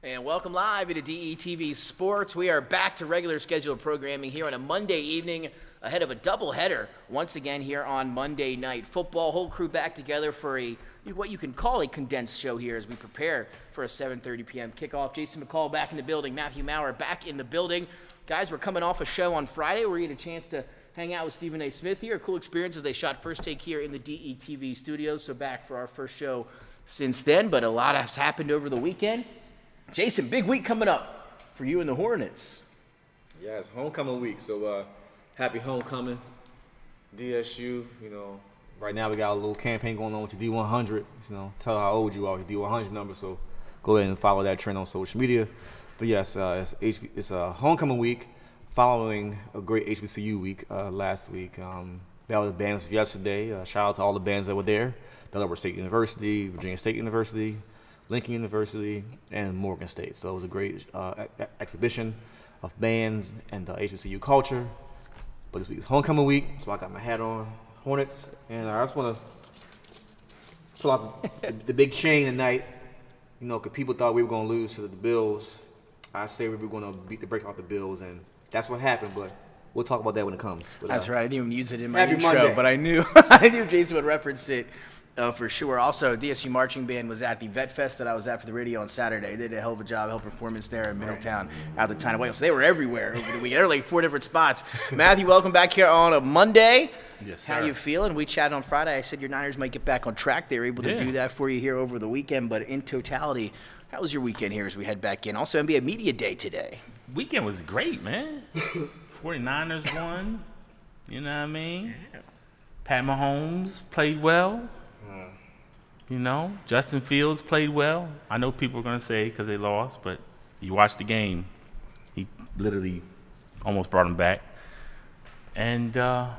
And welcome live into DETV Sports. We are back to regular scheduled programming here on a Monday evening ahead of a doubleheader once again here on Monday Night Football. Whole crew back together for what you can call a condensed show here as we prepare for a 7:30 p.m. kickoff. Jason McCall back in the building. Matthew Maurer back in the building. Guys, we're coming off a show on Friday where we had a chance to hang out with Stephen A. Smith here. Cool experience as they shot First Take here in the DETV studios. So back for our first show since then, but a lot has happened over the weekend. Jason, big week coming up for you and the Hornets. Yeah, it's homecoming week, so happy homecoming, DSU. Right now we got a little campaign going on with the D100. Tell how old you are with the D100 number, so go ahead and follow that trend on social media. But yes, it's a homecoming week following a great HBCU week last week. Valley bands yesterday. Shout out to all the bands that were there. Delaware State University, Virginia State University, Lincoln University, and Morgan State. So it was a great exhibition of bands and the HBCU culture. But this week is homecoming week, so I got my hat on, Hornets, and I just want to pull out the big chain tonight. Because people thought we were going to lose to the Bills. I say we were going to beat the brakes off the Bills, and that's what happened. But we'll talk about that when it comes. That's right. I didn't even use it in my Happy intro, Monday. but I knew Jason would reference it. For sure. Also, DSU Marching Band was at the Vet Fest that I was at for the radio on Saturday. They did a hell of a job, hell of a performance there in Middletown out of the Tyne of Wales. So they were everywhere over the weekend. They were like 4 different spots. Matthew, welcome back here on a Monday. Yes, sir. How you feeling? We chatted on Friday. I said your Niners might get back on track. They were able to do that for you here over the weekend. But in totality, how was your weekend here as we head back in? Also, NBA Media Day today. Weekend was great, man. 49ers won. You know what I mean? Pat Mahomes played well. Justin Fields played well. I know people are going to say because they lost, but you watched the game. He literally almost brought him back. And the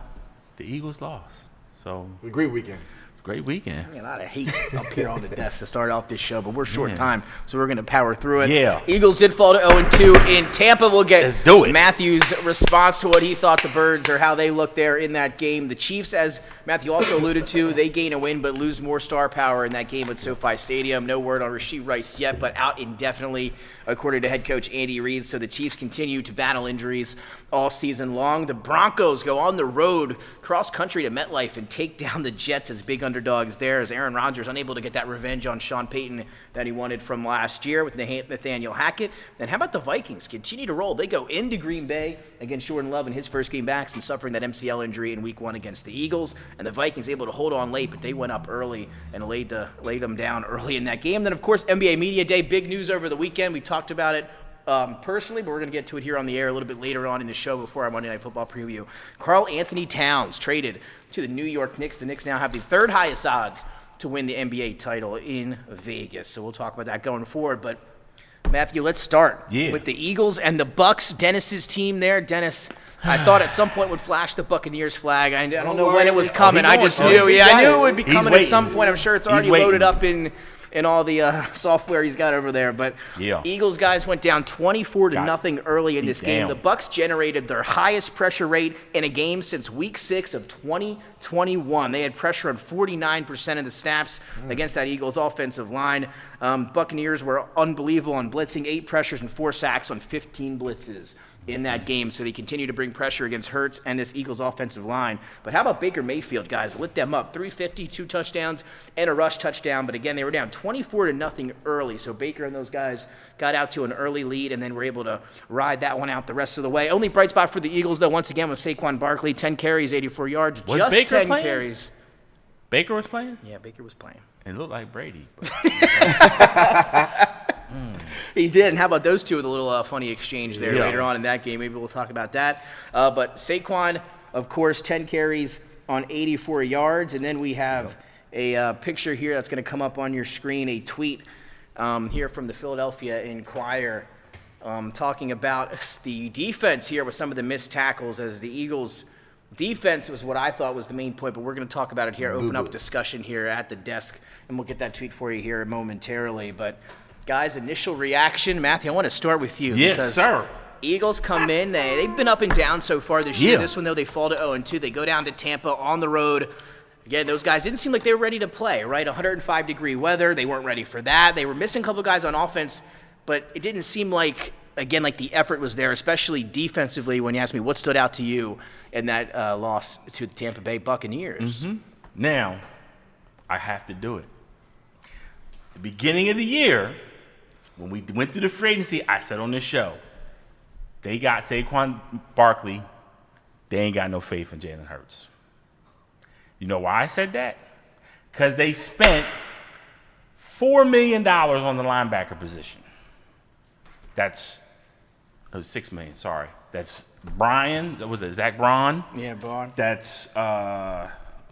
Eagles lost. So It was a great weekend. great weekend. A lot of hate up here on the desk to start off this show, but we're short time, so we're going to power through it. Yeah. Eagles did fall to 0-2 in Tampa. We'll get Let's do it. Matthew's response to what he thought the Birds or how they looked there in that game. The Chiefs, as Matthew also alluded to, they gain a win but lose more star power in that game at SoFi Stadium. No word on Rashee Rice yet, but out indefinitely, according to head coach Andy Reid. So the Chiefs continue to battle injuries all season long. The Broncos go on the road cross country to MetLife and take down the Jets as big underdogs there, as Aaron Rodgers unable to get that revenge on Sean Payton that he wanted from last year with Nathaniel Hackett. Then how about the Vikings? Continue to roll. They go into Green Bay against Jordan Love in his first game back since suffering that MCL injury in Week 1 against the Eagles. And the Vikings able to hold on late, but they went up early and laid them down early in that game. Then, of course, NBA Media Day, big news over the weekend. We talked about it personally, but we're going to get to it here on the air a little bit later on in the show before our Monday Night Football preview. Karl Anthony Towns traded to the New York Knicks. The Knicks now have the third highest odds to win the NBA title in Vegas. So we'll talk about that going forward. But, Matthew, let's start with the Eagles and the Bucks. Dennis's team there. Dennis, I thought at some point would flash the Buccaneers flag. I don't know when it was coming. I just knew. Yeah, I knew it would be coming at some point. I'm sure it's already loaded up in all the software he's got over there. But Eagles guys went down 24-0 early in this game. The Bucks generated their highest pressure rate in a game since Week 6 of 2021. They had pressure on 49% of the snaps against that Eagles offensive line. Buccaneers were unbelievable on blitzing, 8 pressures and 4 sacks on 15 blitzes in that game. So they continue to bring pressure against Hurts and this Eagles offensive line. But how about Baker Mayfield, guys? Lit them up. 350, 2 touchdowns, and a rush touchdown. But again, they were down 24-0 early. So Baker and those guys got out to an early lead and then were able to ride that one out the rest of the way. Only bright spot for the Eagles, though, once again, was Saquon Barkley. 10 carries, 84 yards. Was just Baker 10 playing? carries. Baker was playing? Yeah, Baker was playing. It looked like Brady. He did, and how about those two with a little funny exchange there later on in that game? Maybe we'll talk about that. But Saquon, of course, 10 carries on 84 yards, and then we have a picture here that's going to come up on your screen, a tweet here from the Philadelphia Inquirer talking about the defense here with some of the missed tackles, as the Eagles' defense was what I thought was the main point, but we're going to talk about it here, open up discussion here at the desk, and we'll get that tweet for you here momentarily. But guys, initial reaction. Matthew, I want to start with you. Yes, sir. Eagles come in. They've been up and down so far this year. This one, though, they fall to 0-2. They go down to Tampa on the road. Again, those guys didn't seem like they were ready to play, right? 105-degree weather. They weren't ready for that. They were missing a couple guys on offense. but it didn't seem like, again, like the effort was there, especially defensively when you asked me what stood out to you in that loss to the Tampa Bay Buccaneers. Mm-hmm. Now, I have to do it. The beginning of the year, when we went through the free agency, I said on this show, they got Saquon Barkley. They ain't got no faith in Jalen Hurts. You know why I said that? Because they spent $4 million on the linebacker position. That's $6 million. Sorry, that's Brian. Was it Zach Braun? Yeah, Braun. That's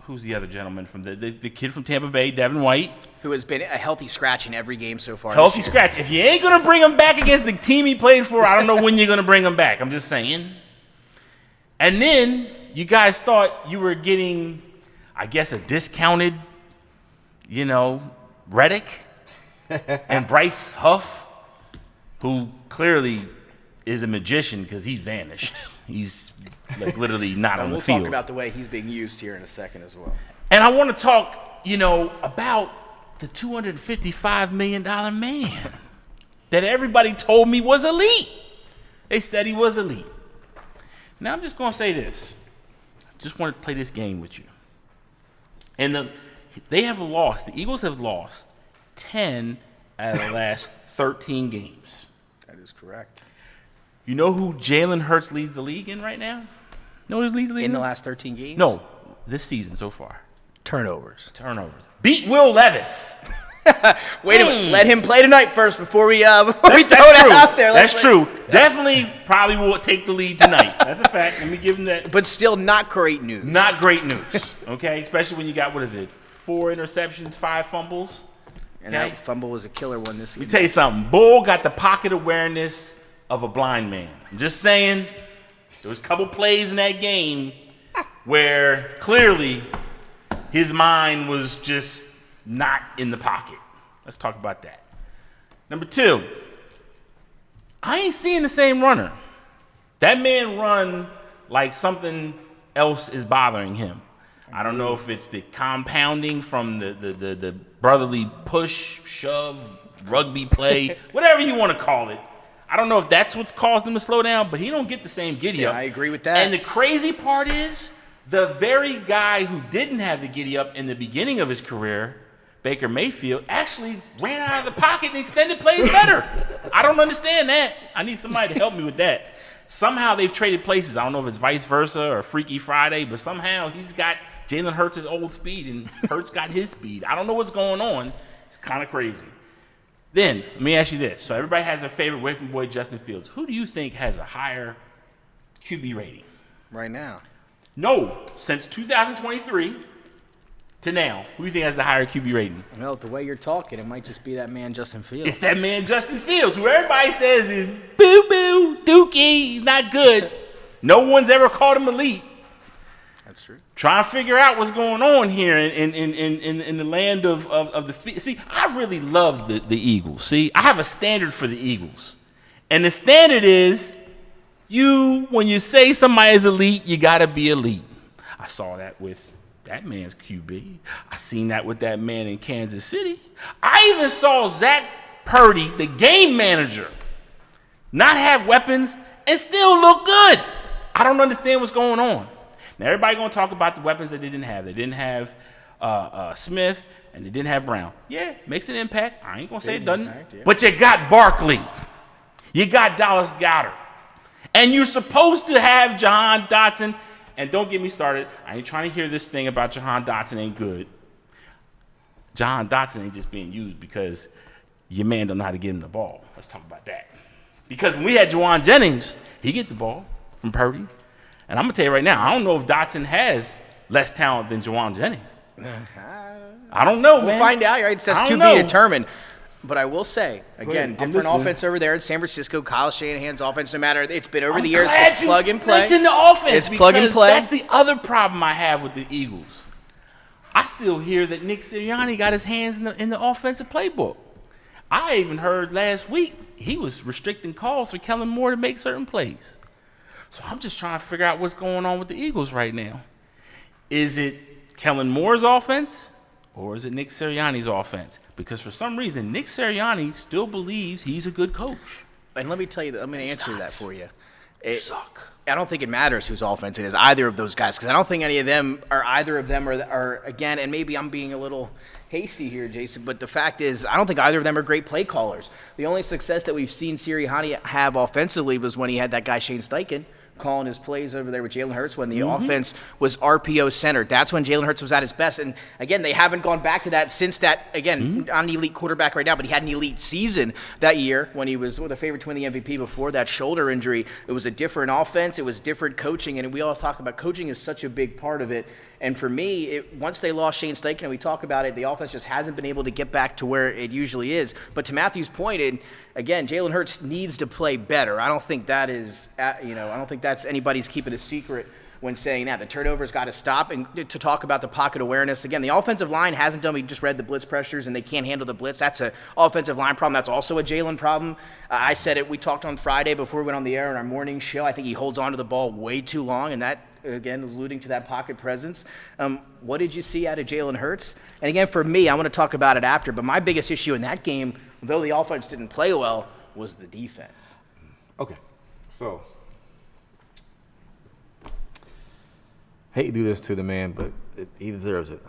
who's the other gentleman from the kid from Tampa Bay, Devin White, who has been a healthy scratch in every game so far. Healthy scratch. If you ain't gonna bring him back against the team he played for, I don't know when you're gonna bring him back. I'm just saying. And then you guys thought you were getting, I guess, a discounted, Reddick and Bryce Huff, who clearly is a magician because he's vanished. He's like literally not on the field. We'll talk about the way he's being used here in a second as well. And I want to talk, about the $255 million man that everybody told me was elite. They said he was elite. Now I'm just going to say this. I just want to play this game with you. And they have lost, the Eagles have lost 10 out of the last 13 games. That is correct. You know who Jalen Hurts leads the league in right now? Know who leads the league in the last 13 games? No, this season so far. Turnovers. Beat Will Levis. Wait a minute. Let him play tonight first before we throw that out there. That's true. Definitely probably will take the lead tonight. That's a fact. Let me give him that. But still not great news. Not great news, okay? Especially when you got, 4 interceptions, 5 fumbles. And that fumble was a killer one this season. Let me tell you something. Bull got the pocket awareness of a blind man. I'm just saying, there was a couple plays in that game where clearly his mind was just not in the pocket. Let's talk about that. Number 2, I ain't seeing the same runner. That man run like something else is bothering him. I don't know if it's the compounding from the brotherly push, shove, rugby play, whatever you want to call it. I don't know if that's what's caused him to slow down, but he don't get the same giddy up. Yeah, I agree with that. And the crazy part is, the very guy who didn't have the giddy up in the beginning of his career, Baker Mayfield, actually ran out of the pocket and extended plays better. I don't understand that. I need somebody to help me with that. Somehow they've traded places. I don't know if it's vice versa or Freaky Friday, but somehow he's got Jalen Hurts' old speed and Hurts got his speed. I don't know what's going on. It's kind of crazy. Then, let me ask you this. So everybody has their favorite whipping boy, Justin Fields. Who do you think has a higher QB rating? Right now. No, since 2023 to now, who do you think has the higher QB rating? Well, the way you're talking, it might just be that man, Justin Fields. It's that man, Justin Fields, who everybody says is boo-boo, dookie, he's not good. No one's ever called him elite. That's true. Trying to figure out what's going on here in the land of the field. See, I really love the Eagles. See, I have a standard for the Eagles. And the standard is, when you say somebody is elite, you got to be elite. I saw that with that man's QB. I seen that with that man in Kansas City. I even saw Zach Purdy, the game manager, not have weapons and still look good. I don't understand what's going on. Now, everybody going to talk about the weapons that they didn't have. They didn't have Smith, and they didn't have Brown. Yeah, makes an impact. I ain't going to say it doesn't. Impact, yeah. But you got Barkley. You got Dallas Goedert. And you're supposed to have Jahan Dotson. And don't get me started. I ain't trying to hear this thing about Jahan Dotson ain't good. Jahan Dotson ain't just being used because your man don't know how to get him the ball. Let's talk about that. Because when we had Juwan Jennings, he get the ball from Purdy. And I'm going to tell you right now, I don't know if Dotson has less talent than Juwan Jennings. I don't know, man. We'll find out. Right? It says to be determined. But I will say, again, different offense over there in San Francisco. Kyle Shanahan's offense, no matter, it's been over the years. It's plug and play. Mention the offense. It's plug and play. That's the other problem I have with the Eagles. I still hear that Nick Sirianni got his hands in the offensive playbook. I even heard last week he was restricting calls for Kellen Moore to make certain plays. So I'm just trying to figure out what's going on with the Eagles right now. Is it Kellen Moore's offense, or is it Nick Sirianni's offense? Because for some reason, Nick Sirianni still believes he's a good coach. And let me tell you, I'm going to answer that for you. Suck. I don't think it matters whose offense it is, either of those guys, because I don't think any of them or either of them are, again, and maybe I'm being a little hasty here, Jason, but the fact is I don't think either of them are great play callers. The only success that we've seen Sirianni have offensively was when he had that guy Shane Steichen calling his plays over there with Jalen Hurts when the offense was RPO centered. That's when Jalen Hurts was at his best. And, again, they haven't gone back to that since that, again, on the elite quarterback right now, but he had an elite season that year when he was the favorite to win the MVP before that shoulder injury. It was a different offense. It was different coaching. And we all talk about coaching is such a big part of it. And for me, once they lost Shane Steichen, and we talk about it, the offense just hasn't been able to get back to where it usually is. But to Matthew's point, again, Jalen Hurts needs to play better. I don't think that is, I don't think that's anybody's keeping a secret when saying that. The turnovers got to stop. And to talk about the pocket awareness, again, the offensive line hasn't done. We just read the blitz pressures, and they can't handle the blitz. That's an offensive line problem. That's also a Jalen problem. I said it. We talked on Friday before we went on the air on our morning show. I think he holds on to the ball way too long, and that, again, was alluding to that pocket presence. What did you see out of Jalen Hurts? And, again, for me, I want to talk about it after, but my biggest issue in that game, though the offense didn't play well, was the defense. Okay, so hate to do this to the man, but he deserves it.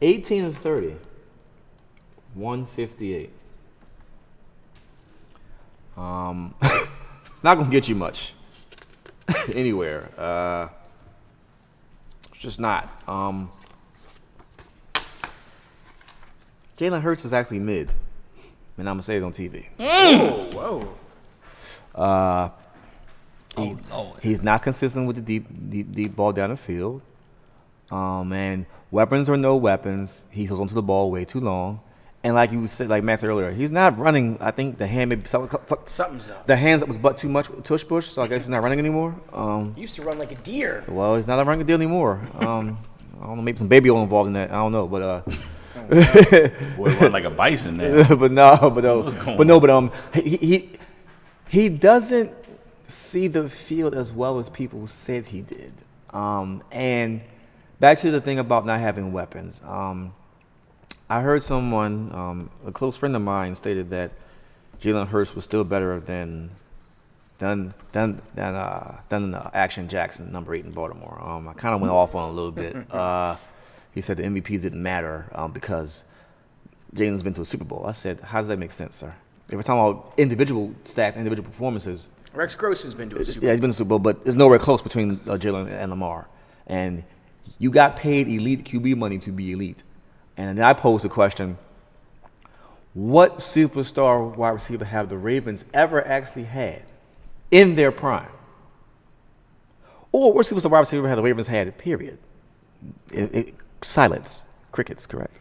18 of 30, 158. It's not gonna get you much anywhere. It's just not. Jalen Hurts is actually mid, and I'm gonna say it on TV. Whoa. He's not consistent with the deep ball down the field. And weapons or no weapons, he holds onto the ball way too long. And like you said, like Matt said earlier, he's not running. I think the hand maybe Something's up. the hands up was but too much tush push, so I guess he's not running anymore. He used to run like a deer. Well, he's not a running deal anymor. I don't know, maybe some baby oil involved in that. I don't know, but Boy, run like a bison now. he doesn't see the field as well as people said he did. And back to the thing about not having weapons. I heard someone, a close friend of mine, stated that Jalen Hurts was still better than Action Jackson, number 8 in Baltimore. I kind of went off on a little bit. He said the MVPs didn't matter because Jalen's been to a Super Bowl. I said, how does that make sense, sir? If we're talking about individual stats, individual performances, Rex Grossman's been to a Super Bowl. yeah, he's been to the Super Bowl, but there's nowhere close between Jalen and Lamar. And you got paid elite QB money to be elite. And then I posed the question, what superstar wide receiver have the Ravens ever actually had in their prime? Or what superstar wide receiver have the Ravens had, period? Silence. Crickets, correct.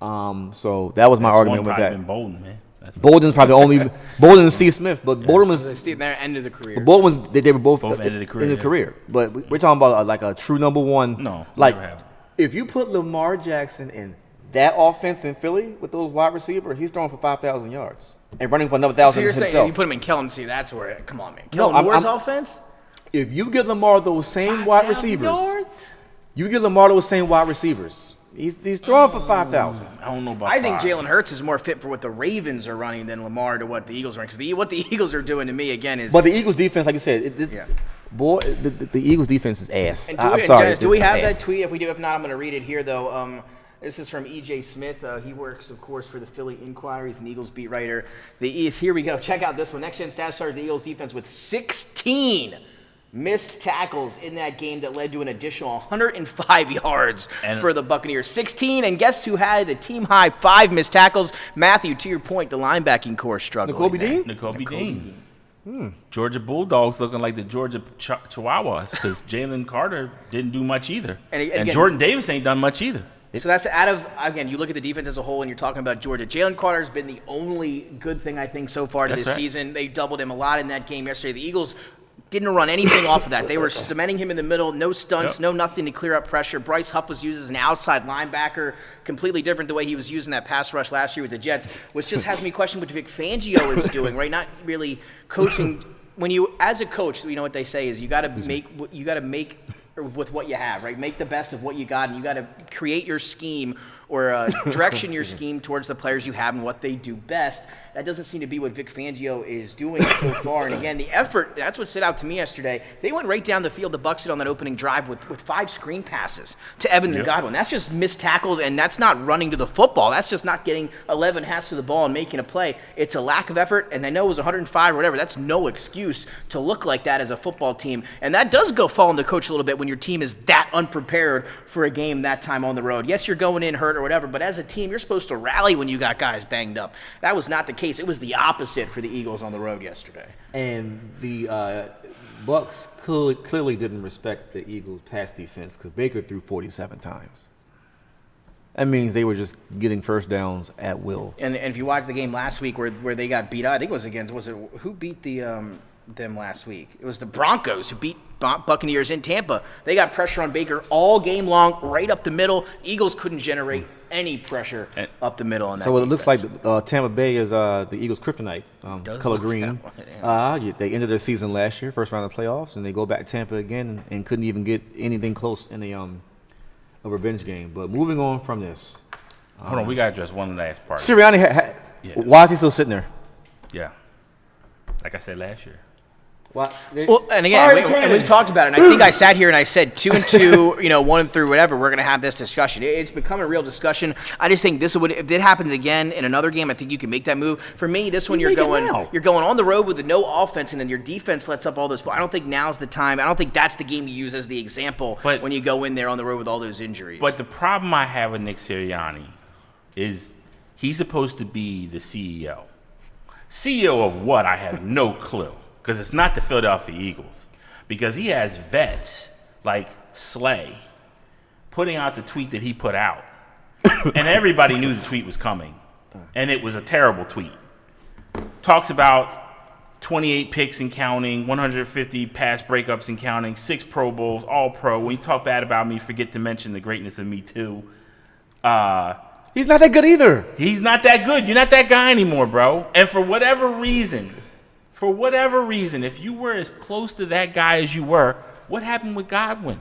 So that was my argument with that. Been Bolden, man. Bolden's probably the only Bolden and Steve Smith, but Bolden was They see their end of the career. Bolden was they were both ended the career. in the career. But we're talking about like a true number one. No, like never have. if you put Lamar Jackson in that offense in Philly with those wide receivers, he's throwing for 5,000 yards and running for another 1,000 So you're himself. saying if you put him in Kellen, see, that's where come on, man. No, Kellen Moore's offense? If you give Lamar those same wide receivers, you give Lamar those same wide receivers. He's throwing for 5,000. I don't know about I think 5. Jalen Hurts is more fit for what the Ravens are running than Lamar to what the Eagles are running. Because what the Eagles are doing to me, again, is... But the Eagles' defense, like you said, boy, the Eagles' defense is ass. I'm sorry. Dennis, do we have ass. that tweet? If we do, if not, I'm going to read it here, though. This is from E.J. Smith. He works, of course, for the Philly Inquirer. He's an Eagles beat writer. Here we go. Check out this one. Next Gen Stats started the Eagles defense with 16 missed tackles in that game that led to an additional 105 yards for the Buccaneers. 16, and guess who had a team-high 5 missed tackles? Matthew, to your point, the linebacking core struggled. Nakobe Dean. Georgia Bulldogs looking like the Georgia Chihuahuas because Jalen Carter didn't do much either. And again, Jordan Davis ain't done much either. So that's out of, again, you look at the defense as a whole and you're talking about Georgia. Jalen Carter has been the only good thing, I think, so far to this season. They doubled him a lot in that game yesterday. The Eagles didn't run anything off of that. They were cementing him in the middle, no stunts, no nothing to clear up pressure. Bryce Huff was used as an outside linebacker, completely different the way he was using that pass rush last year with the Jets, which just has me question what Vic Fangio is doing, right? Not really coaching. When you, as a coach, you know what they say is you got to make with what you have, right? Make the best of what you got, and you got to create your scheme or direction your scheme towards the players you have and what they do best. That doesn't seem to be what Vic Fangio is doing so far. And again, the effort, that's what stood out to me yesterday. They went right down the field to Buxton on that opening drive with 5 screen passes to Evans and Godwin. That's just missed tackles, and that's not running to the football. That's just not getting 11 hats to the ball and making a play. It's a lack of effort, and I know it was 105 or whatever. That's no excuse to look like that as a football team. And that does go fall on the coach a little bit when your team is that unprepared for a game that time on the road. Yes, you're going in hurt or whatever, but as a team, you're supposed to rally when you got guys banged up. That was not the case. It was the opposite for the Eagles on the road yesterday. And the Bucks clearly didn't respect the Eagles' pass defense because Baker threw 47 times. That means they were just getting first downs at will. And if you watched the game last week where they got beat out, I think it was against, who beat them last week? It was the Broncos who beat Buccaneers in Tampa. They got pressure on Baker all game long, right up the middle. Eagles couldn't generate any pressure up the middle on that. So it looks like Tampa Bay is the Eagles' kryptonite, color green. They ended their season last year, first round of playoffs, and they go back to Tampa again and couldn't even get anything close in a revenge game. But moving on from this. Hold on, we got to address one last part. Sirianni, why is he still sitting there? Yeah. Like I said last year. Well, and again, we talked about it, and I think I sat here and I said 2-2, 1-3, whatever, we're going to have this discussion. It's become a real discussion. I just think if it happens again in another game, I think you can make that move. For me, this one you're going on the road with no offense, and then your defense lets up all those. I don't think now's the time. I don't think that's the game you use as the example when you go in there on the road with all those injuries. But the problem I have with Nick Sirianni is he's supposed to be the CEO. CEO of what? I have no clue. Because it's not the Philadelphia Eagles. Because he has vets like Slay putting out the tweet that he put out. And everybody knew the tweet was coming. And it was a terrible tweet. Talks about 28 picks and counting, 150 pass breakups and counting, 6 Pro Bowls, all pro. When you talk bad about me, forget to mention the greatness of me too. He's not that good either. He's not that good. You're not that guy anymore, bro. And for whatever reason, if you were as close to that guy as you were, what happened with Godwin?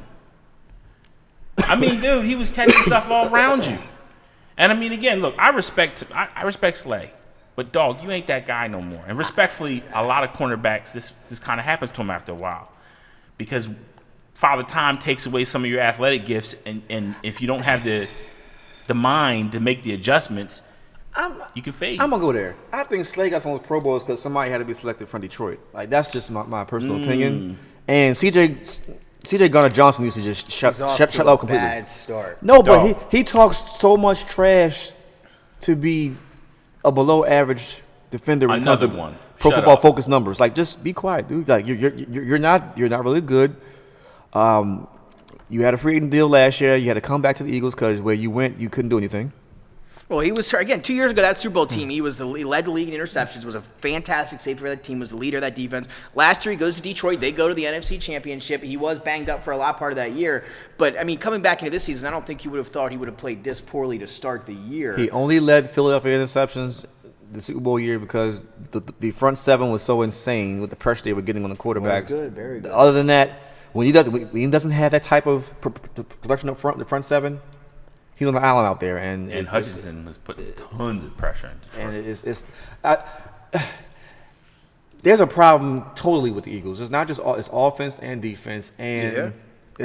I mean, dude, he was catching stuff all around you. And I mean, again, look, I respect Slay, but dog, you ain't that guy no more. And respectfully, a lot of cornerbacks, this kind of happens to them after a while, because Father Time takes away some of your athletic gifts, and if you don't have the mind to make the adjustments, you can fade. I'm going to go there. I think Slay got some of those Pro Bowls because somebody had to be selected from Detroit. Like, that's just my personal opinion. And CJ Garner-Johnson needs to just shut up completely. Bad start. No, but he talks so much trash to be a below-average defender when it comes to Pro Football Focus numbers. Like, just be quiet, dude. Like, you're not really good. You had a free agent deal last year. You had to come back to the Eagles because where you went, you couldn't do anything. Well, he was, again, 2 years ago, that Super Bowl team, he led the league in interceptions, was a fantastic safety for that team, was the leader of that defense. Last year, he goes to Detroit. They go to the NFC Championship. He was banged up for a lot part of that year. But, I mean, coming back into this season, I don't think you would have thought he would have played this poorly to start the year. He only led Philadelphia interceptions the Super Bowl year because the front seven was so insane with the pressure they were getting on the quarterbacks. Good, very good. Other than that, when he doesn't have that type of production up front, the front seven, he's on the island out there, and Hutchinson was putting tons of pressure in Detroit. And there's a problem totally with the Eagles. It's not just it's offense and defense, and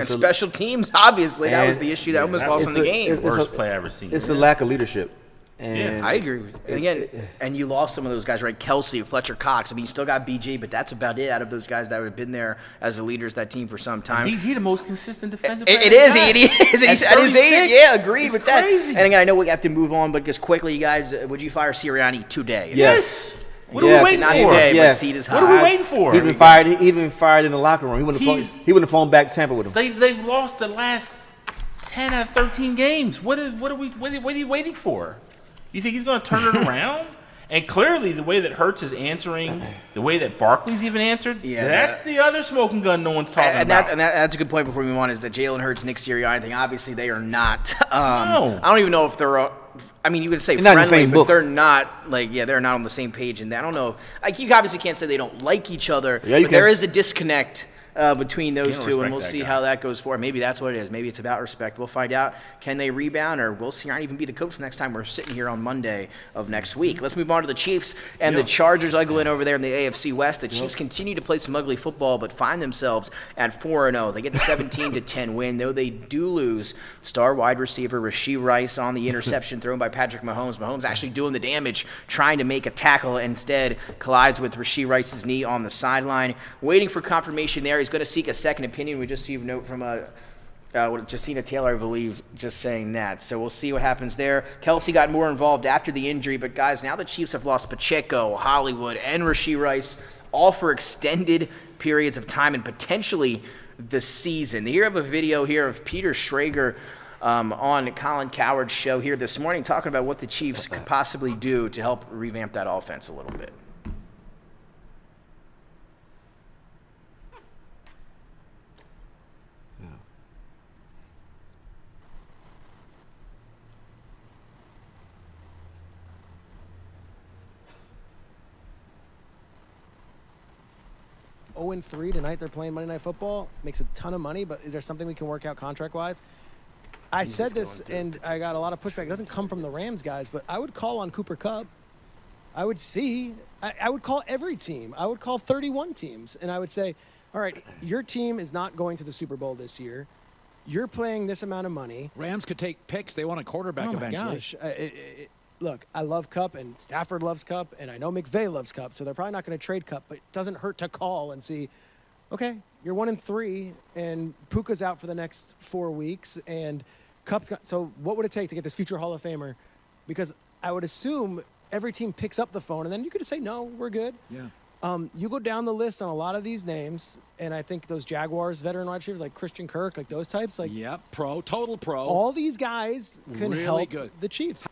special teams. Obviously, that was the issue that almost lost in the game. Worst play I ever seen. It's a lack of leadership. And I agree with you. And again, and you lost some of those guys, right? Kelsey, Fletcher Cox. I mean, you still got BG, but that's about it out of those guys that have been there as the leaders of that team for some time. He's the most consistent defensive player. It is. At his age, yeah, agreed with crazy. that. And again, I know we have to move on, but just quickly, you guys, would you fire Sirianni today? Yes. What are we waiting Not for? today, but seat is high. What are we waiting for? He'd been fired in the locker room. He wouldn't have flown back to Tampa with him. They've lost the last 10 out of 13 games. What are you waiting for? You think he's going to turn it around? And clearly, the way that Hurts is answering, the way that Barkley's even answered, that's the other smoking gun no one's talking about. And that's a good point before we move on, is that Jalen Hurts, Nick Sirianni thing, obviously they are not. I don't even know if they're I mean, you could say friendly, but they're not, they're not on the same page. And I don't know. You obviously can't say they don't like each other, but there is a disconnect between those Can't two, and respect we'll that see guy. how that goes forward. Maybe that's what it is. Maybe it's about respect. We'll find out. Can they rebound, or we'll see. I might even be the coach next time we're sitting here on Monday of next week. Let's move on to the Chiefs and the Chargers uggling over there in the AFC West. The Chiefs continue to play some ugly football, but find themselves at 4-0. They get the 17-10 win, though they do lose star wide receiver Rashee Rice on the interception thrown by Patrick Mahomes. Mahomes actually doing the damage, trying to make a tackle, instead collides with Rashee Rice's knee on the sideline. Waiting for confirmation there. He's going to seek a second opinion. We just received a note from Justina Taylor, I believe, just saying that. So we'll see what happens there. Kelsey got more involved after the injury, but guys, now the Chiefs have lost Pacheco, Hollywood, and Rashee Rice, all for extended periods of time and potentially the season. Here I have a video here of Peter Schrager on Colin Cowherd's show here this morning, talking about what the Chiefs could possibly do to help revamp that offense a little bit. Oh, 0-3 tonight. They're playing Monday Night Football. Makes a ton of money, but is there something we can work out contract-wise? I said this, and I got a lot of pushback. It doesn't come from the Rams guys, but I would call on Cooper Kupp. I would see. I would call every team. I would call 31 teams, and I would say, all right, your team is not going to the Super Bowl this year. You're playing this amount of money. Rams could take picks. They want a quarterback eventually. Oh, my gosh. Look, I love Kupp, and Stafford loves Kupp, and I know McVay loves Kupp, so they're probably not going to trade Kupp, but it doesn't hurt to call and see, okay, you're 1-3, and Puka's out for the next 4 weeks, and Kupp's got – so what would it take to get this future Hall of Famer? Because I would assume every team picks up the phone, and then you could just say, no, we're good. Yeah. You go down the list on a lot of these names, and I think those Jaguars veteran wide receivers like Christian Kirk, like those types, like Yep, total pro. all these guys can Really help good. the Chiefs.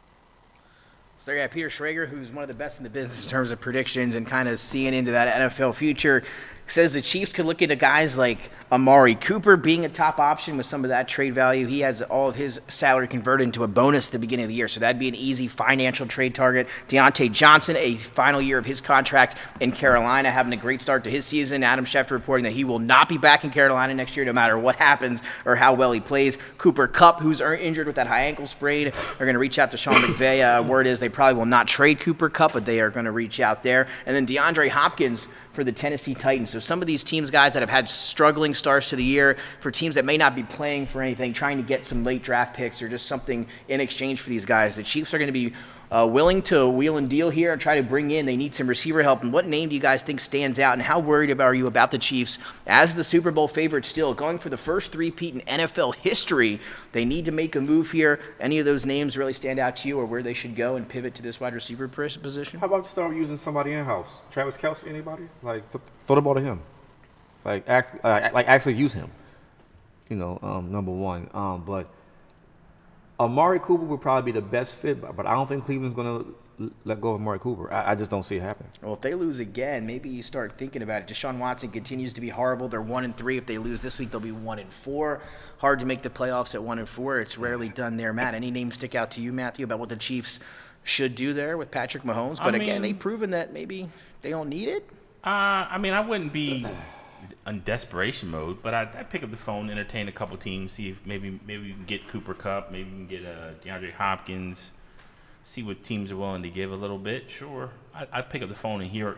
So yeah, Peter Schrager, who's one of the best in the business in terms of predictions and kind of seeing into that NFL future, says the Chiefs could look into guys like Amari Cooper being a top option with some of that trade value. He has all of his salary converted into a bonus at the beginning of the year, so that'd be an easy financial trade target. Deontay Johnson, a final year of his contract in Carolina, having a great start to his season. Adam Schefter reporting that he will not be back in Carolina next year no matter what happens or how well he plays. Cooper Kupp, who's injured with that high ankle sprain, are going to reach out to Sean McVay. Word is they probably will not trade Cooper Kupp, but they are going to reach out there. And then DeAndre Hopkins for the Tennessee Titans. So some of these teams, guys, that have had struggling starts to the year, for teams that may not be playing for anything, trying to get some late draft picks or just something in exchange for these guys, the Chiefs are going to be willing to wheel and deal here and try to bring in. They need some receiver help. And what name do you guys think stands out, and how worried are you about the Chiefs as the Super Bowl favorite still, going for the first three-peat in NFL history? They need to make a move here. Any of those names really stand out to you, or where they should go and pivot to this wide receiver position? How about you start using somebody in-house? Travis Kelce, anybody? Like, throw the ball to him. Like actually use him. You know, number one. But Amari Cooper would probably be the best fit, but I don't think Cleveland's going to let go of Amari Cooper. I just don't see it happening. Well, if they lose again, maybe you start thinking about it. Deshaun Watson continues to be horrible. They're 1-3. If they lose this week, they'll be 1-4. Hard to make the playoffs at 1-4. It's rarely done there. Matt, any names stick out to you, Matthew, about what the Chiefs should do there with Patrick Mahomes? But again, they've proven that maybe they don't need it. I wouldn't be in desperation mode, but I'd pick up the phone, entertain a couple teams, see if maybe we can get Cooper Kupp, maybe we can get DeAndre Hopkins, see what teams are willing to give a little bit. Sure, I'd pick up the phone and hear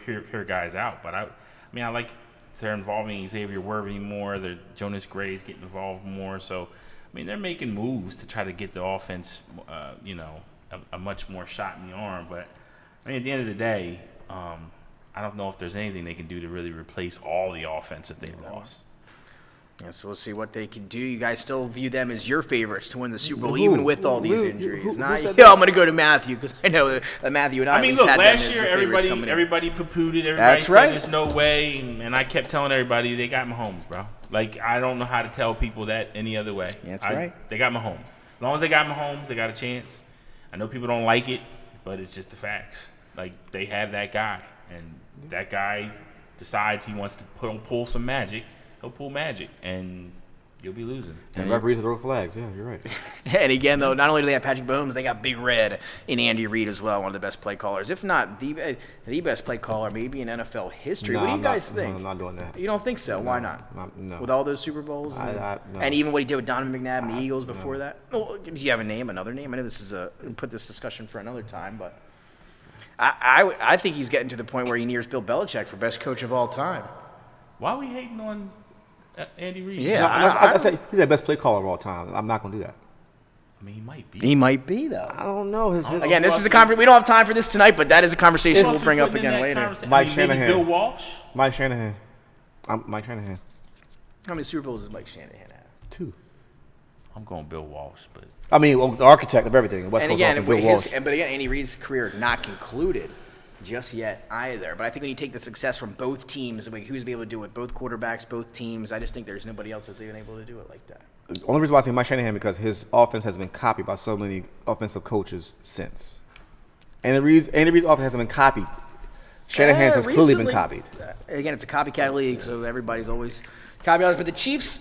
guys out. But I like they're involving Xavier Worthy more. Jonas Gray's getting involved more. So they're making moves to try to get the offense, a much more shot in the arm. But at the end of the day, I don't know if there's anything they can do to really replace all the offense that they lost. Yeah, so we'll see what they can do. You guys still view them as your favorites to win the Super Bowl, even with all these injuries. I'm going to go to Matthew because I know that Matthew and I look, had last them as year the favorites coming in. everybody poo-pooed it. Everybody That's said right. There's no way, and I kept telling everybody they got Mahomes, bro. Like, I don't know how to tell people that any other way. That's right. They got Mahomes. As long as they got Mahomes, they got a chance. I know people don't like it, but it's just the facts. Like, they have that guy, and that guy decides he wants to pull some magic, he'll pull magic. And You'll be losing. And referees throw flags. Yeah, you're right. And again, though, not only do they have Patrick Mahomes, they got Big Red in Andy Reid as well, one of the best play callers, if not the best play caller maybe in NFL history. No, what do you I'm guys not, think? No, I'm not doing that. You don't think so? Why not? No. With all those Super Bowls? No. And even what he did with Donovan McNabb and the Eagles before that? Well, do you have another name? I know this is put this discussion for another time, but I think he's getting to the point where he nears Bill Belichick for best coach of all time. Why are we hating on Andy Reid? Yeah. I said he's the best play caller of all time. I'm not going to do that. I mean, he might be. He might be, though. I don't know. Again, this is a conversation. We don't have time for this tonight, but that is a conversation we'll bring up again later. Mike maybe Shanahan. Bill Walsh? Mike Shanahan. Mike Shanahan. How many Super Bowls does Mike Shanahan have? 2. I'm going Bill Walsh, but I mean, the architect of everything. West And Coast again, offense, Bill Walsh. but again, Andy Reid's career not concluded just yet either. But I think when you take the success from both teams, like who's been able to do it with both quarterbacks, both teams, I just think there's nobody else that's even able to do it like that. The only reason why I say Mike Shanahan because his offense has been copied by so many offensive coaches since. Andy Reid's offense hasn't been copied. Shanahan's has clearly been copied. Again, it's a copycat league, so everybody's always copying. But the Chiefs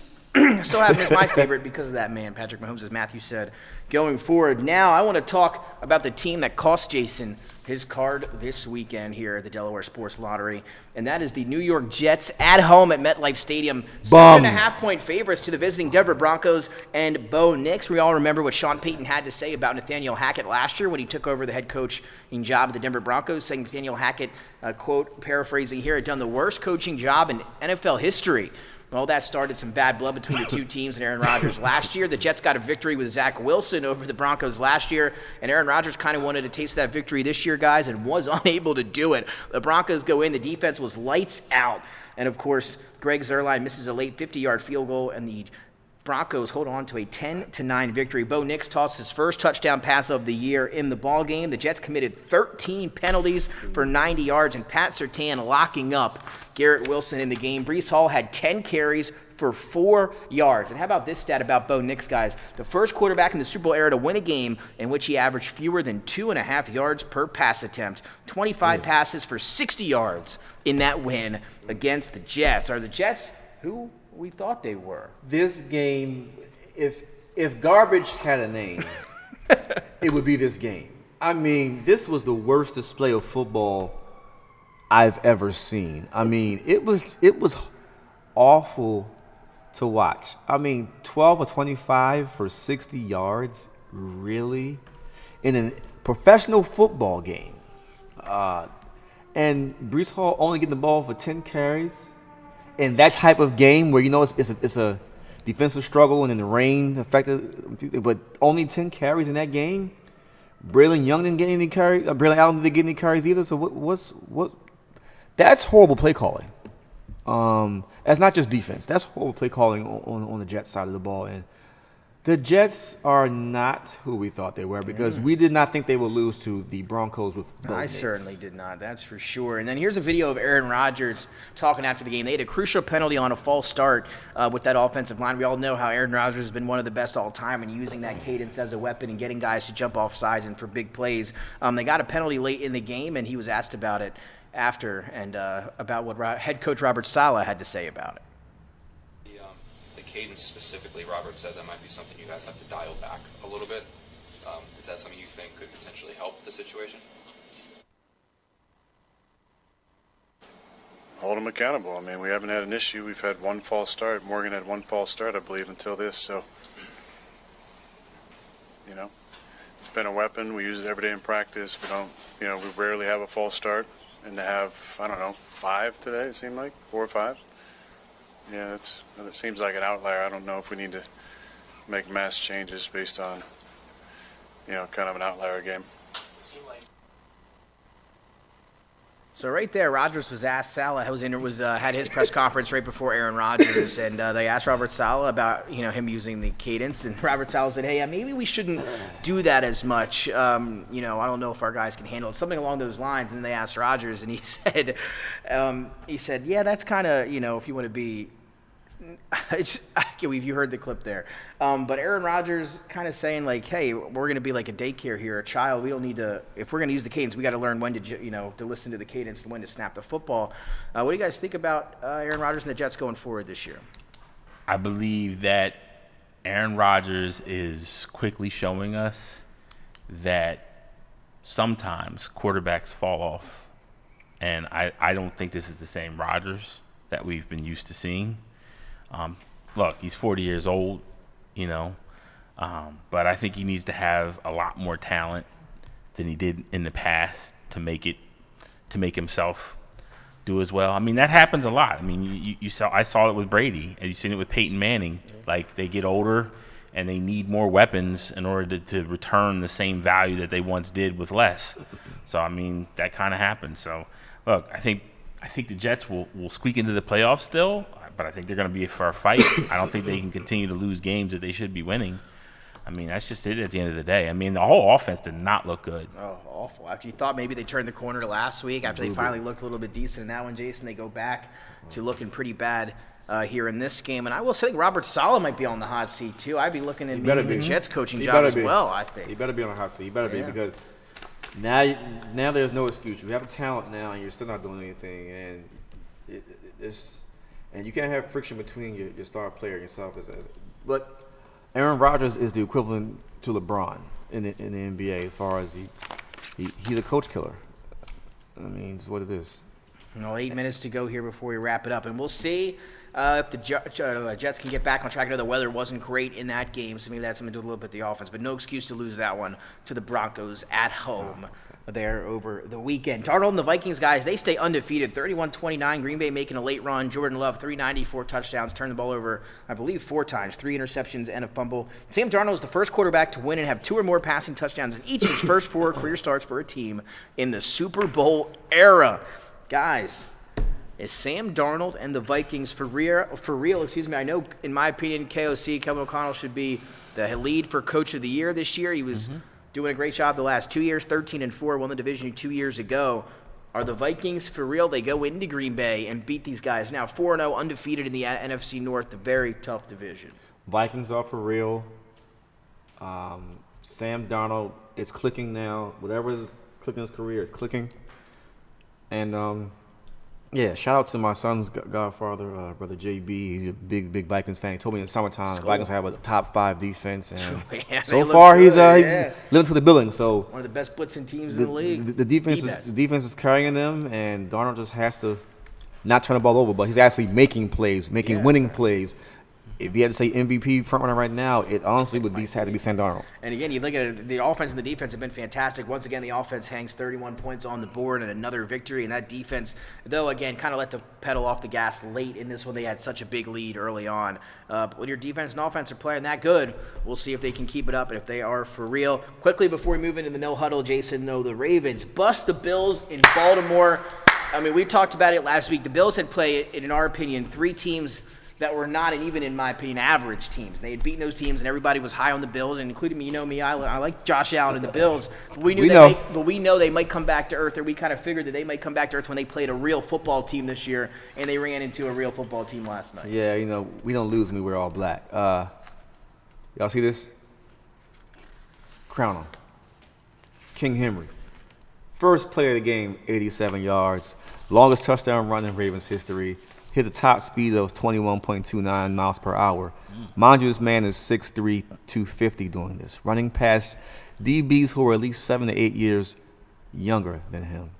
still have him as my favorite because of that man, Patrick Mahomes, as Matthew said, going forward. Now I want to talk about the team that cost Jason his card this weekend here at the Delaware Sports Lottery, and that is the New York Jets at home at MetLife Stadium. 7.5-point favorites to the visiting Denver Broncos and Bo Nix. We all remember what Sean Payton had to say about Nathaniel Hackett last year when he took over the head coaching job of the Denver Broncos, saying Nathaniel Hackett, quote, paraphrasing here, had done the worst coaching job in NFL history. Well, that started some bad blood between the two teams and Aaron Rodgers last year. The Jets got a victory with Zach Wilson over the Broncos last year, and Aaron Rodgers kind of wanted to taste that victory this year, guys, and was unable to do it. The Broncos go in. The defense was lights out. And, of course, Greg Zuerlein misses a late 50-yard field goal, and the Broncos hold on to a 10-9 victory. Bo Nix tossed his first touchdown pass of the year in the ballgame. The Jets committed 13 penalties for 90 yards, and Pat Surtain locking up Garrett Wilson in the game. Breece Hall had 10 carries for 4 yards. And how about this stat about Bo Nix, guys? The first quarterback in the Super Bowl era to win a game in which he averaged fewer than 2.5 yards per pass attempt. 25 passes for 60 yards in that win against the Jets. Are the Jets who we thought they were? This game, if garbage had a name, it would be this game. I mean, this was the worst display of football I've ever seen. I mean, it was awful to watch. I mean, 12 or 25 for 60 yards, really? In a professional football game. And Breece Hall only getting the ball for 10 carries. In that type of game where, you know, it's a defensive struggle and in the rain affected, but only 10 carries in that game. Braylon Young didn't get any carries. Braylon Allen didn't get any carries either. So what? That's horrible play calling. That's not just defense. That's horrible play calling on the Jets side of the ball. And the Jets are not who we thought they were because we did not think they would lose to the Broncos with Bo Nix. Certainly did not. That's for sure. And then here's a video of Aaron Rodgers talking after the game. They had a crucial penalty on a false start with that offensive line. We all know how Aaron Rodgers has been one of the best all time and using that cadence as a weapon and getting guys to jump off sides and for big plays. They got a penalty late in the game, and he was asked about it after and about what head coach Robert Saleh had to say about it. The cadence specifically, Robert said that might be something you guys have to dial back a little bit. Is that something you think could potentially help the situation? Hold them accountable. I mean, we haven't had an issue. We've had one false start. Morgan had one false start, I believe, until this. So, you know, it's been a weapon. We use it every day in practice. We rarely have a false start. And to have, I don't know, 5 today, it seemed like, 4 or 5. Yeah, it seems like an outlier. I don't know if we need to make mass changes based on, kind of an outlier game. So right there, Rodgers was asked. Saleh had his press conference right before Aaron Rodgers, and they asked Robert Saleh about him using the cadence, and Robert Saleh said, "Hey, maybe we shouldn't do that as much. I don't know if our guys can handle it." Something along those lines. And they asked Rodgers, and he said, "Yeah, that's kind of if you want to be." You heard the clip there. But Aaron Rodgers kind of saying like, hey, we're going to be like a daycare here, a child. We don't need to, if we're going to use the cadence, we got to learn when to listen to the cadence and when to snap the football. What do you guys think about Aaron Rodgers and the Jets going forward this year? I believe that Aaron Rodgers is quickly showing us that sometimes quarterbacks fall off. And I don't think this is the same Rodgers that we've been used to seeing. Look, he's 40 years old, but I think he needs to have a lot more talent than he did in the past to make himself do as well. I mean, that happens a lot. I mean, I saw it with Brady, and you've seen it with Peyton Manning. Like, they get older and they need more weapons in order to return the same value that they once did with less. So, I mean, that kind of happens. So, look, I think the Jets will squeak into the playoffs still, but I think they're going to be for a fight. I don't think they can continue to lose games that they should be winning. I mean, that's just it at the end of the day. I mean, the whole offense did not look good. Oh, awful. After you thought maybe they turned the corner to last week, after they finally looked a little bit decent in that one, Jason, they go back to looking pretty bad here in this game. And I will say Robert Saleh might be on the hot seat, too. I'd be looking at maybe the Jets coaching job as well, I think. He better be on the hot seat. He better be, because now there's no excuse. You have a talent now, and you're still not doing anything. And and you can't have friction between your star player and yourself. But Aaron Rodgers is the equivalent to LeBron in the NBA as far as he's a coach killer. I mean, it's what it is. 8 minutes to go here before we wrap it up, and we'll see if the Jets can get back on track. I know the weather wasn't great in that game, so maybe that's something to do a little bit with the offense, but no excuse to lose that one to the Broncos at home there over the weekend. Darnold and the Vikings, guys, they stay undefeated, 31-29. Green Bay making a late run. Jordan Love, 394 touchdowns, turned the ball over, I believe, 4 times, 3 interceptions and a fumble. Sam Darnold is the first quarterback to win and have 2 or more passing touchdowns in each of his first 4 career starts for a team in the Super Bowl era. Guys, is Sam Darnold and the Vikings for real? I know, in my opinion, KOC, Kevin O'Connell, should be the lead for Coach of the Year this year. He was doing a great job the last 2 years, 13-4, won the division 2 years ago. Are the Vikings for real? They go into Green Bay and beat these guys. Now 4-0, undefeated in the NFC North, a very tough division. Vikings are for real. Sam Darnold, it's clicking now. Whatever is clicking in his career, it's clicking. And shout out to my son's godfather, brother JB. He's a big Vikings fan. He told me in the summertime the Vikings have a top 5 defense, and so far he's living to the billing. So one of the best blitzing teams in the league. The defense is carrying them, and Darnold just has to not turn the ball over, but he's actually making plays, winning plays. If you had to say MVP frontrunner right now, it honestly would have to be Sam Darnold. And again, you look at it, the offense and the defense have been fantastic. Once again, the offense hangs 31 points on the board and another victory. And that defense, though, again, kind of let the pedal off the gas late in this one. They had such a big lead early on. But when your defense and offense are playing that good, we'll see if they can keep it up and if they are for real. Quickly, before we move into the no huddle, Jason, the Ravens bust the Bills in Baltimore. I mean, we talked about it last week. The Bills had played, in our opinion, 3 teams that were not, and even in my opinion, average teams. They had beaten those teams, and everybody was high on the Bills, and including me. You know me, I like Josh Allen and the Bills. But we know they might come back to earth, or we kind of figured that they might come back to earth when they played a real football team this year, and they ran into a real football team last night. Yeah, we don't lose when we wear all black. Y'all see this? Crown him. King Henry. First play of the game, 87 yards. Longest touchdown run in Ravens history. Hit the top speed of 21.29 miles per hour. Mind you, this man is 6'3", 250 doing this. Running past DBs who are at least 7 to 8 years younger than him.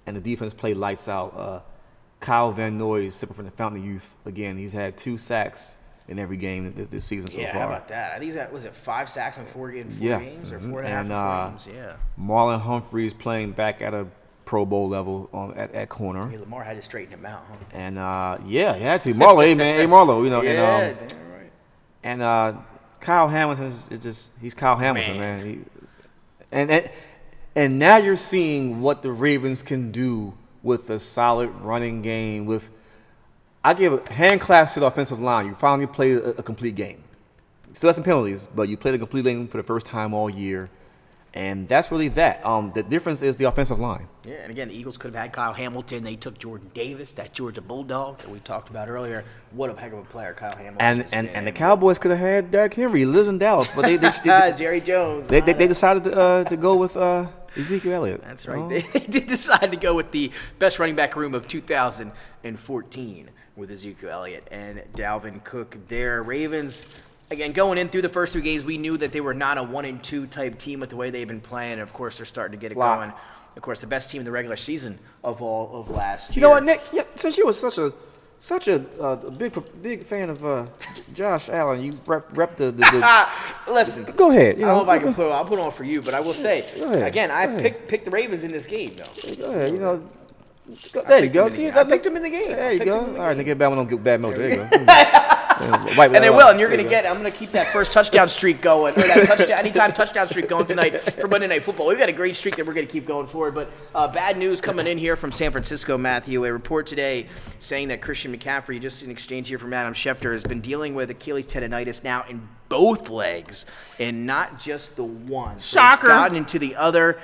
And the defense played lights out. Kyle Van Noy, sipping from the fountain of youth. Again, he's had 2 sacks in every game this season so far. Yeah, how about that? I think was it 5 sacks in 4 games or 4.5 in 4 games? Yeah. Marlon Humphrey is playing back at a Pro Bowl level at corner. Hey, Lamar had to straighten him out, huh? And he had to. Marlo, hey Marlo, Yeah, damn right. And Kyle Hamilton he's Kyle Hamilton, man. And now you're seeing what the Ravens can do with a solid running game. I give a hand claps to the offensive line. You finally played a complete game. Still have some penalties, but you played a complete game for the first time all year. And that's really that. The difference is the offensive line. Yeah, and again, the Eagles could have had Kyle Hamilton. They took Jordan Davis, that Georgia Bulldog that we talked about earlier. What a heck of a player Kyle Hamilton is. And the Cowboys could have had Derrick Henry. He lives in Dallas, but they Jerry Jones. They decided to go with Ezekiel Elliott. That's right. They did decide to go with the best running back room of 2014. with Ezekiel Elliott and Dalvin Cook there. Ravens, again, going in through the first 2 games, we knew that they were not a 1-2 type team with the way they've been playing. And of course, they're starting to get it going. Of course, the best team in the regular season of all of last year. You know what, Nick? Yeah, since you were such a big fan of Josh Allen, you rep the Listen, go ahead. I don't know if I can I'll put on for you, but I will say, again, I picked the Ravens in this game, though. Go ahead, you know. There you go. See, I picked them in the game. There you go. All right, nigga, bad one don't get bad milk. There you go. And they will, and you're going to get. I'm going to keep that first touchdown streak going, or that anytime touchdown streak going tonight for Monday Night Football. We've got a great streak that we're going to keep going forward. But bad news coming in here from San Francisco, Matthew. A report today saying that Christian McCaffrey, just in exchange here from Adam Schefter, has been dealing with Achilles tendonitis now in both legs, and not just the one. So Shocker. He's gotten into the other.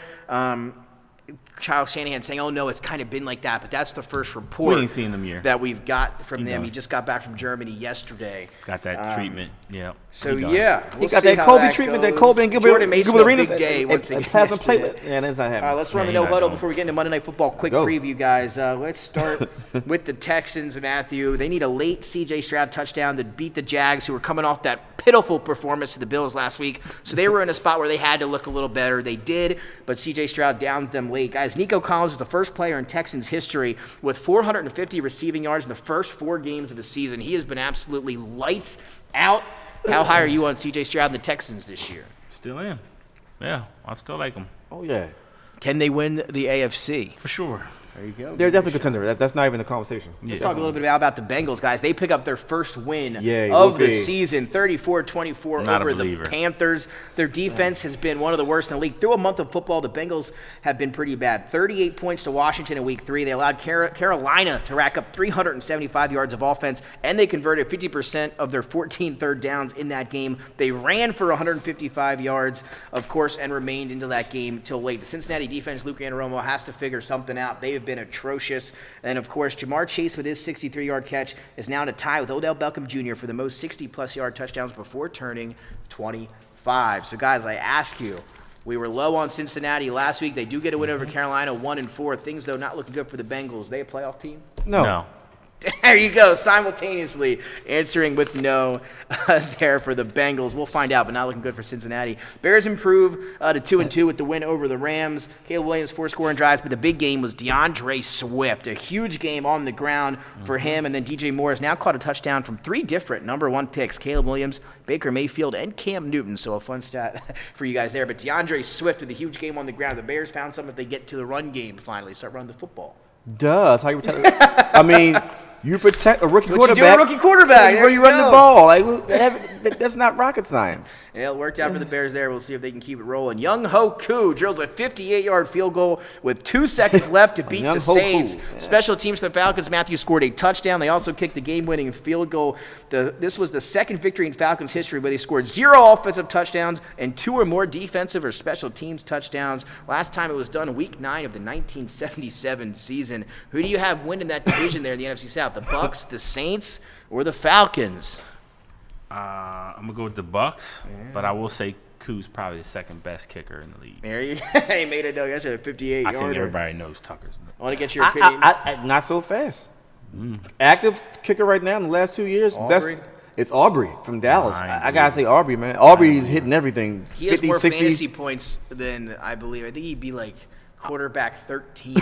Kyle Shanahan saying, "Oh no, it's kind of been like that," but that's the first report We ain't seen him yet. that we've got from them. done. He just got back from Germany yesterday. Got that treatment. Yeah. So He done. yeah, He we'll got see that how Kobe that treatment, goes. that Kobe and Gilbert Jordan Mason, a Arenas. big day once again. Plasma yesterday. platelet. Yeah, that's not happening. All right, let's run the Yeah, no he not huddle going. before we get into Monday Night Football. Quick Go. preview, guys. Let's start with the Texans, Matthew. They need a late C.J. Stroud touchdown to beat the Jags, who were coming off that pitiful performance to the Bills last week. So they were in a spot where they had to look a little better. They did, but C.J. Stroud downs them late. Guys, Nico Collins is the first player in Texans history with 450 receiving yards in the first 4 games of the season. He has been absolutely lights out. How high are you on C.J. Stroud and the Texans this year? Still in. Yeah, I still like him. Oh yeah, Can they win the AFC? For sure. There you go. they're definitely a contender. That's not even a conversation. Let's talk a little bit about the Bengals, guys. They pick up their first win Yeah, of the okay. season, 34-24 Not a over the believer. Panthers. Their defense has been one of the worst in the league. Through a month of football, the Bengals have been pretty bad. 38 points to Washington in Week 3. They allowed Carolina to rack up 375 yards of offense, and they converted 50% of their 14 third downs in that game. They ran for 155 yards, of course, and remained into that game till late. The Cincinnati defense, Luke Anaromo, has to figure something out. They have been atrocious. And, of course, Jamar Chase with his 63-yard catch is now to tie with Odell Beckham Jr. for the most 60-plus yard touchdowns before turning 25. So, guys, I ask you, we were low on Cincinnati last week. They do get a win over Carolina, 1-4. Things, though, not looking good for the Bengals. They a playoff team? No. There you go, simultaneously answering with no there for the Bengals. We'll find out, but not looking good for Cincinnati. Bears improve to 2-2 with the win over the Rams. Caleb Williams, 4 scoring drives, but the big game was DeAndre Swift. A huge game on the ground for him, and then DJ Moore has now caught a touchdown from 3 different number 1 picks, Caleb Williams, Baker Mayfield, and Cam Newton. So a fun stat for you guys there. But DeAndre Swift with a huge game on the ground. The Bears found something if they get to the run game finally, start running the football. That's how you protect. I mean, you protect a rookie What you do, quarterback. a rookie quarterback. Where you run the ball. Like that's not rocket science. Yeah, it worked out for the Bears there. We'll see if they can keep it rolling. Young Ho Koo drills a 58-yard field goal with 2 seconds left to beat Young the Ho Saints. Koo. Yeah. Special teams for the Falcons. Matthew scored a touchdown. They also kicked the game-winning field goal. This was the second victory in Falcons history where they scored 0 offensive touchdowns and 2 or more defensive or special teams touchdowns. Last time it was done Week 9 of the 1977 season. Who do you have winning that division there in the NFC South? The Bucks, the Saints, or the Falcons? I'm going to go with the Bucks, but I will say Koo's probably the second best kicker in the league. There you He made it, though, yesterday, 58 I yarder. think everybody knows Tucker's. I want to get your opinion. Not so fast. Active kicker right now in the last 2 years. Aubrey? It's Aubrey from Dallas. I I gotta say Aubrey, man. Aubrey's hitting everything. He has 50, more 60. fantasy points than I believe. I think he'd be like quarterback 13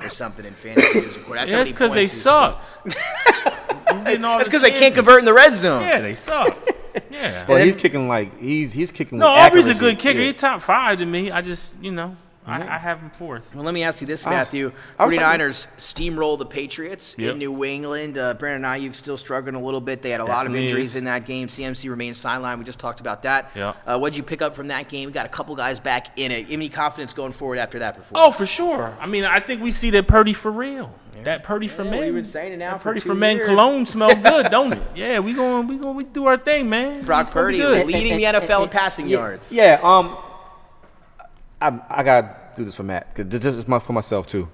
or something in fantasy as a quarterback. Yeah, that's because they suck. That's because they can't convert in the red zone. Yeah, they suck. Yeah. Well, he's kicking like he's kicking. No, with Aubrey's a accuracy. good kicker. Yeah. He's top 5 to me. I just, I have him 4th. Well, let me ask you this, Matthew. I was 49ers steamroll the Patriots Yep. in New England. Brandon Ayuk still struggling a little bit. They had a lot of Definitely injuries is. in that game. CMC remains sidelined. We just talked about that. Yeah. What'd you pick up from that game? We got a couple guys back in it. Any confidence going forward after that Oh, performance? for sure. I mean, I think we see that Purdy for real. That Purdy for men. we've been saying it now that for Purdy 2 for men years. cologne smell good, don't it? Yeah, we do our thing, man. Brock It's gonna be Purdy good. leading the NFL in passing yards. Yeah. I gotta do this for Matt because this is for myself too.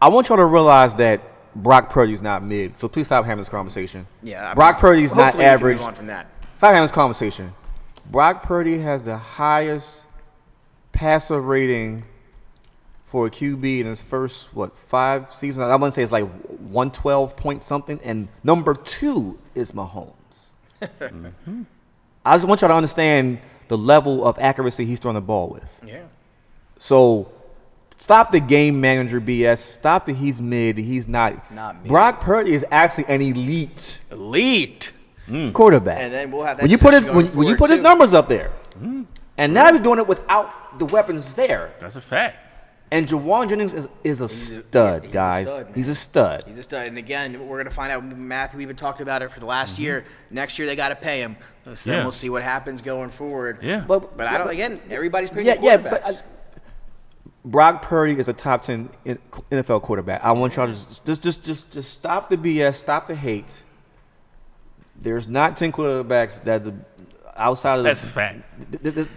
I want y'all to realize that Brock Purdy's not mid, so please stop having this conversation. Yeah, Brock Purdy's not hopefully we can average. move on from that. Stop having this conversation. Brock Purdy has the highest passer rating for a QB in his first 5 seasons. I wouldn't say it's like 112 point something, and number 2 is Mahomes. I just want y'all to understand the level of accuracy he's throwing the ball with. Yeah. So stop the game manager BS. Stop the he's mid. He's not. Not mid. Brock Purdy is actually an elite quarterback. And then we'll have that when you put his discussion going when you forward, put his too. numbers up there, and now he's doing it without the weapons there. That's a fact. And Jawan Jennings is a stud, he's a guys. stud, man. He's a stud. He's a stud. And again, we're going to find out, Matthew, we've been talking about it for the last year. Next year, they got to pay him. So then we'll see what happens going forward. Yeah. But I don't, again, everybody's paying Yeah, quarterbacks. but Brock Purdy is a top 10 NFL quarterback. I want y'all to just stop the BS, stop the hate. There's not 10 quarterbacks that outside of That's a fact.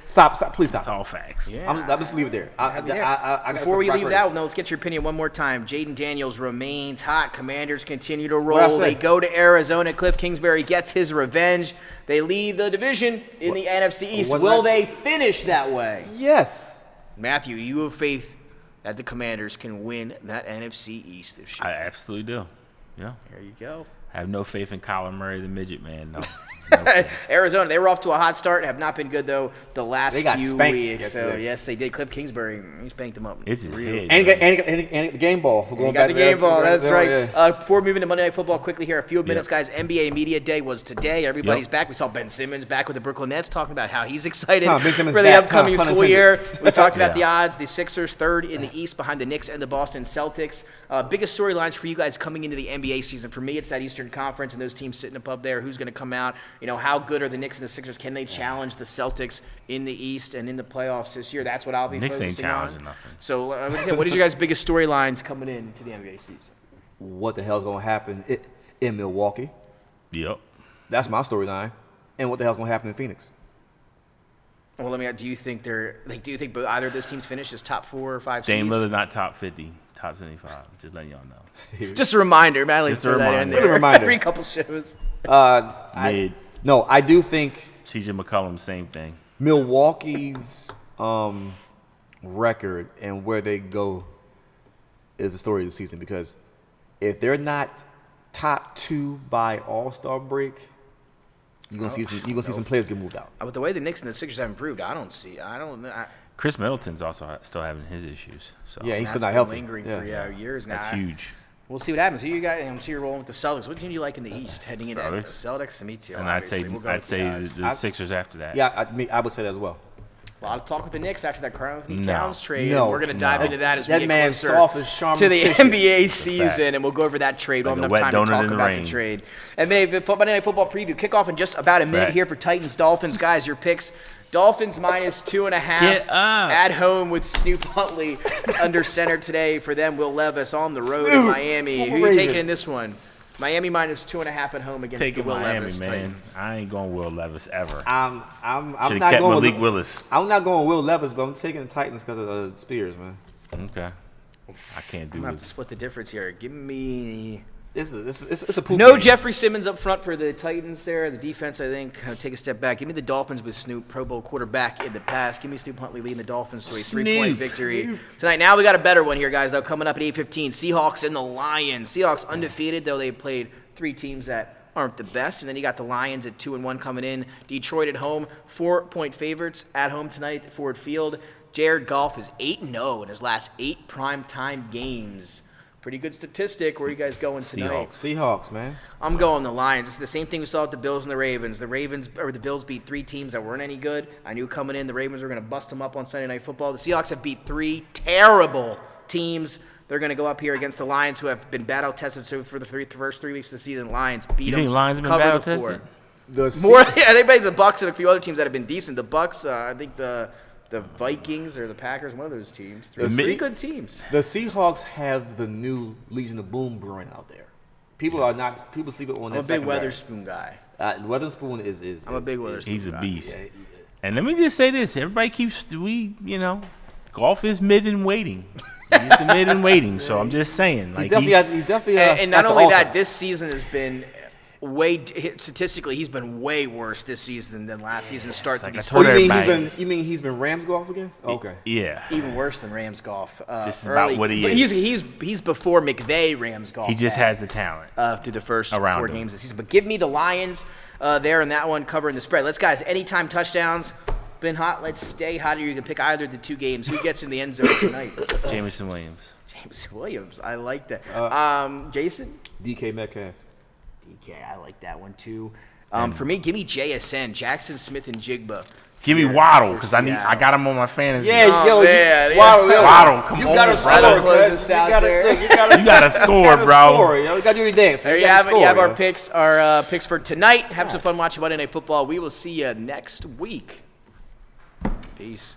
Stop, please stop. It's all facts. Yeah. I'll just leave it there. Before we leave that, let's get your opinion one more time. Jaden Daniels remains hot. Commanders continue to What'd I roll. say? They go to Arizona. Cliff Kingsbury gets his revenge. They lead the division in the NFC East. Will they finish that way? Yes. Matthew, do you have faith that the Commanders can win that NFC East this year? I absolutely do. Yeah. There you go. I have no faith in Kyler Murray, the midget man. No. Arizona, they were off to a hot start. Have not been good, though, the last They got few spanked weeks. yesterday. So, yes, they did. Cliff Kingsbury, he spanked them up. It's his head. And the game ball. We're You going got back the to game ball. That's right. Yeah. Before moving to Monday Night Football, quickly here, a few minutes, guys. NBA Media Day was today. Everybody's back. We saw Ben Simmons back with the Brooklyn Nets talking about how he's excited Ben Simmons for the back. upcoming Pun school intended. year. We talked about Yeah. the odds. The Sixers third in the East behind the Knicks and the Boston Celtics. Biggest storylines for you guys coming into the NBA season. For me, it's that Eastern Conference and those teams sitting above there. Who's going to come out? You know, how good are the Knicks and the Sixers? Can they challenge the Celtics in the East and in the playoffs this year? That's what I'll be Knicks ain't focusing challenging on. nothing. So, what is your guys' biggest storylines coming into the NBA season? What the hell's going to happen in Milwaukee? Yep. That's my storyline. And what the hell's going to happen in Phoenix? Well, let me ask, do you think either of those teams finish as top 4 or 5 Dame seeds? Lillard not top 50, top 75. Just letting y'all know. Just a reminder, man. Just a Throw that in reminder. there. Just a reminder. Every couple shows. Mid. I do think CJ McCollum, same thing. Milwaukee's record and where they go is the story of the season, because if they're not top 2 by All-Star break, you're gonna see some players get moved out. With the way the Knicks and the Sixers have improved, I don't know. Chris Middleton's also still having his issues. So Yeah, he's still That's not been healthy. lingering Yeah. for years now. that's huge. We'll see what happens. Who you got? I'm sure you're rolling with the Celtics. What team do you like in the East heading into Celtics. Celtics? Me too. And I'd obviously. say We'll go I'd with say odds. the Sixers after that. Yeah, I would say that as well. A lot of talk with the Knicks after that Carl Anthony No. Towns trade. No. We're going to dive No. into that as we That get man's closer soft as Charmin to the tissue. NBA season, and we'll go over that trade. We'll Like have a enough wet time to donut talk in the about the rain. trade. And then Monday Night Football preview. Kickoff in just about a minute Right. here for Titans Dolphins. Guys, your picks. Dolphins minus 2.5 Get up. at home with Snoop Huntley under center today for them. Will Levis on the road in Miami. Who are you Raven. taking in this one? Miami minus 2.5 at home against Taking the Will Miami, Levis man. Titans. I ain't going Will Levis ever. I'm Should not have kept going Malik with Willis. I'm not going Will Levis, but I'm taking the Titans because of Spears, man. Okay. I can't I'm do going to have to it. split the difference here. Give me... It's a poop No game. Jeffrey Simmons up front for the Titans there. The defense, I think, take a step back. Give me the Dolphins with Snoop, Pro Bowl quarterback in the past. Give me Snoop Huntley leading the Dolphins to a 3-point victory tonight. Now we got a better one here, guys, though, coming up at 8:15. Seahawks and the Lions. Seahawks undefeated, though they played 3 teams that aren't the best. And then you got the Lions at 2-1 coming in. Detroit at home, 4-point favorites at home tonight at Ford Field. Jared Goff is 8-0 in his last 8 primetime games. Pretty good statistic. Where are you guys going tonight? Seahawks, man. I'm going the Lions. It's the same thing we saw with the Bills and the Ravens. The Bills beat 3 teams that weren't any good. I knew coming in the Ravens were going to bust them up on Sunday Night Football. The Seahawks have beat 3 terrible teams. They're going to go up here against the Lions, who have been battle tested. So for the first 3 weeks of the season, Lions beat You them. think Lions have been covered battle the floor. tested? More, yeah, they beat the Bucks and a few other teams that have been decent. The Bucks, I think the Vikings or the Packers, one of those teams. 3 good teams. The Seahawks have the new Legion of Boom brewing out there. People sleep on I'm that. a big Weatherspoon guy. Weatherspoon is. I'm a big Weatherspoon He's a guy. beast. And let me just say this. Everybody keeps, golf is mid and waiting. He's the mid and waiting. So I'm just saying. He's Like definitely. He's definitely. And not at the only altar. that, this season has been statistically, he's been way worse this season than last season to start like these I told You mean he's been Rams golf again? Okay. Yeah. even worse than Rams golf. This is about what he but is. He's before McVay Rams golf. He just has the talent. Through the first around 4 him. games this season. But give me the Lions there in that one covering the spread. Let's guys, anytime touchdowns. Been hot. Let's stay hot. You can pick either of the 2 games. Who gets in the end zone tonight? Jameson Williams. James Williams. I like that. Jason? DK Metcalf. DK. I like that one too. For me, give me JSN, Jackson Smith and Jigba. Give me Waddle because I got him on my fantasy. Yeah, Oh, man, Waddle, come you on, gotta brother. score, Close cuz. this out there. You gotta score, bro. Score, yo. You gotta do your dance. There you have it. You have our picks. Our picks for tonight. Have some fun watching Monday Night Football. We will see you next week. Peace.